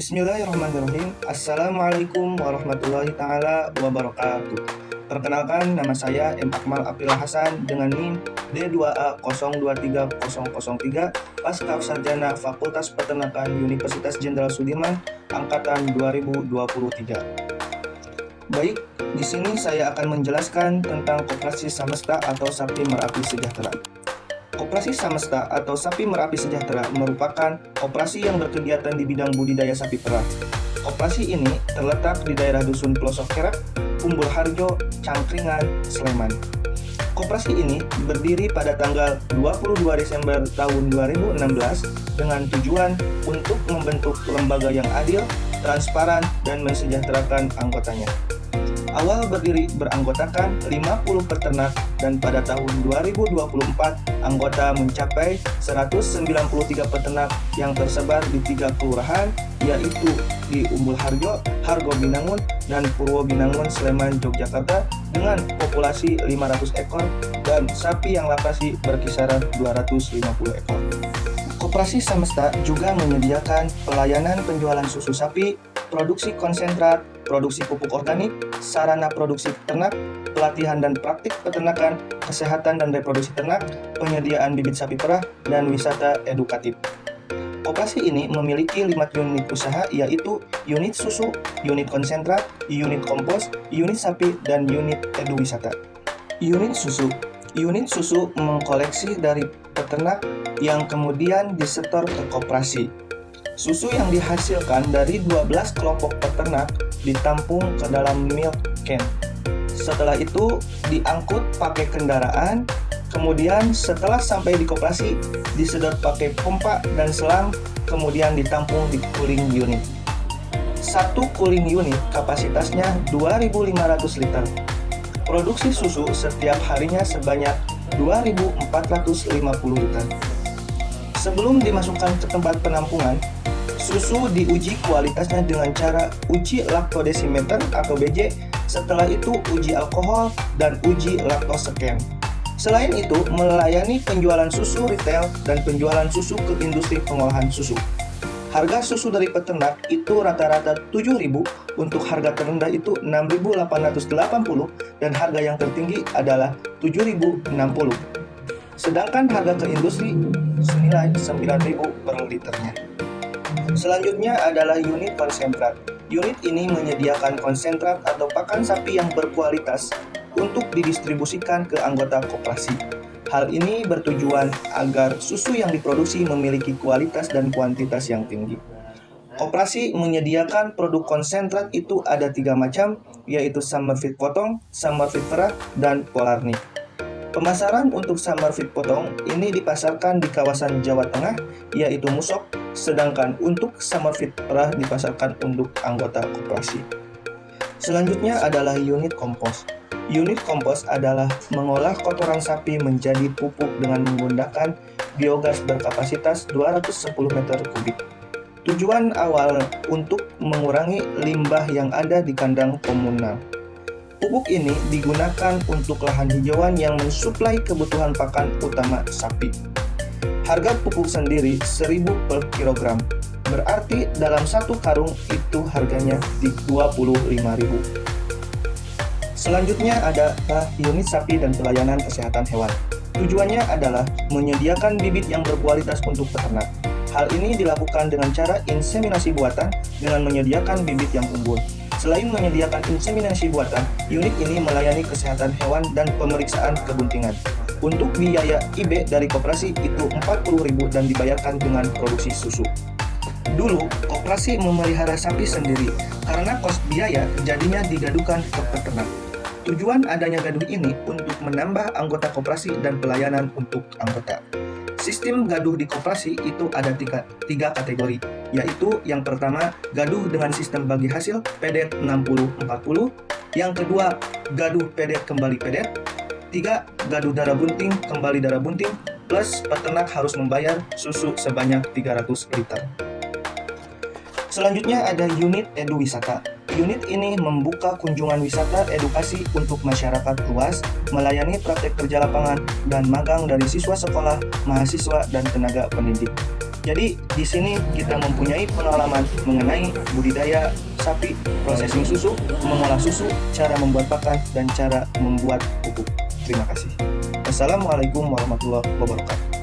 Bismillahirrahmanirrahim. Assalamualaikum warahmatullahi ta'ala wabarakatuh. Perkenalkan, nama saya M. Akmal Abdillah Hasan dengan NIM D2A023003, Pasca Sarjana Fakultas Peternakan Universitas Jenderal Sudirman, Angkatan 2023. Baik, di sini saya akan menjelaskan tentang Koperasi Samesta atau Sapi Merapi Sejahtera. Koperasi Samesta atau Sapi Merapi Sejahtera merupakan koperasi yang berkegiatan di bidang budidaya sapi perah. Koperasi ini terletak di daerah Dusun Pelosok Kerak, Umbul Harjo, Cangkringan, Sleman. Koperasi ini berdiri pada tanggal 22 Desember tahun 2016 dengan tujuan untuk membentuk lembaga yang adil, transparan, dan mensejahterakan anggotanya. Awal berdiri beranggotakan 50 peternak dan pada tahun 2024 anggota mencapai 193 peternak yang tersebar di 3 kelurahan, yaitu di Umbul Harjo, Hargo Binangun, dan Purwo Binangun, Sleman, Yogyakarta dengan populasi 500 ekor dan sapi yang laktasi berkisaran 250 ekor. Koperasi Samesta juga menyediakan pelayanan penjualan susu sapi, produksi konsentrat, produksi pupuk organik, sarana produksi ternak, pelatihan dan praktik peternakan, kesehatan dan reproduksi ternak, penyediaan bibit sapi perah, dan wisata edukatif. Koperasi ini memiliki 5 unit usaha, yaitu unit susu, unit konsentrat, unit kompos, unit sapi, dan unit eduwisata. Unit susu mengkoleksi dari peternak yang kemudian disetor ke koperasi. Susu yang dihasilkan dari 12 kelompok peternak ditampung ke dalam milk can. Setelah itu diangkut pakai kendaraan, kemudian setelah sampai di koperasi disedot pakai pompa dan selang, kemudian ditampung di cooling unit. Satu cooling unit kapasitasnya 2.500 liter. Produksi susu setiap harinya sebanyak 2.450 liter. Sebelum dimasukkan ke tempat penampungan, susu diuji kualitasnya dengan cara uji laktodesimeter atau BJ, setelah itu uji alkohol dan uji laktoseken. Selain itu, melayani penjualan susu retail dan penjualan susu ke industri pengolahan susu. Harga susu dari peternak itu rata-rata 7.000, untuk harga terendah itu 6.880 dan harga yang tertinggi adalah 7.060. Sedangkan harga ke industri senilai 9.000 per liternya. Selanjutnya adalah unit konsentrat. Unit ini menyediakan konsentrat atau pakan sapi yang berkualitas untuk didistribusikan ke anggota koperasi. Hal ini bertujuan agar susu yang diproduksi memiliki kualitas dan kuantitas yang tinggi. Koperasi menyediakan produk konsentrat itu ada 3 macam, yaitu Summer Feed potong, Summer Feed perah, dan Polarni. Pemasaran untuk Summer Feed potong ini dipasarkan di kawasan Jawa Tengah, yaitu Musok, sedangkan untuk Summer Feed perah dipasarkan untuk anggota koperasi. Selanjutnya adalah unit kompos. Unit kompos adalah mengolah kotoran sapi menjadi pupuk dengan menggunakan biogas berkapasitas 210 meter kubik. Tujuan awal untuk mengurangi limbah yang ada di kandang komunal. Pupuk ini digunakan untuk lahan hijauan yang mensuplai kebutuhan pakan utama sapi. Harga pupuk sendiri 1.000 per kilogram, berarti dalam satu karung itu harganya di 25.000. Selanjutnya adalah unit sapi dan pelayanan kesehatan hewan. Tujuannya adalah menyediakan bibit yang berkualitas untuk peternak. Hal ini dilakukan dengan cara inseminasi buatan dengan menyediakan bibit yang unggul. Selain menyediakan inseminasi buatan, unit ini melayani kesehatan hewan dan pemeriksaan kebuntingan. Untuk biaya IB dari koperasi itu 40.000 dan dibayarkan dengan produksi susu. Dulu, koperasi memelihara sapi sendiri karena kos biaya jadinya digadukan ke peternak. Tujuan adanya gaduh ini untuk menambah anggota koperasi dan pelayanan untuk anggota. Sistem gaduh di koperasi itu ada tiga kategori, yaitu yang pertama gaduh dengan sistem bagi hasil pedet 60-40, yang kedua gaduh pedet kembali pedet, 3 gaduh darah bunting kembali darah bunting, plus peternak harus membayar susu sebanyak 300 liter. Selanjutnya ada unit eduwisata. Unit ini membuka kunjungan wisata edukasi untuk masyarakat luas, melayani praktek kerja lapangan dan magang dari siswa sekolah, mahasiswa, dan tenaga pendidik. Jadi di sini kita mempunyai pengalaman mengenai budidaya sapi, prosesing susu, mengolah susu, cara membuat pakan, dan cara membuat pupuk. Terima kasih. Wassalamualaikum warahmatullahi wabarakatuh.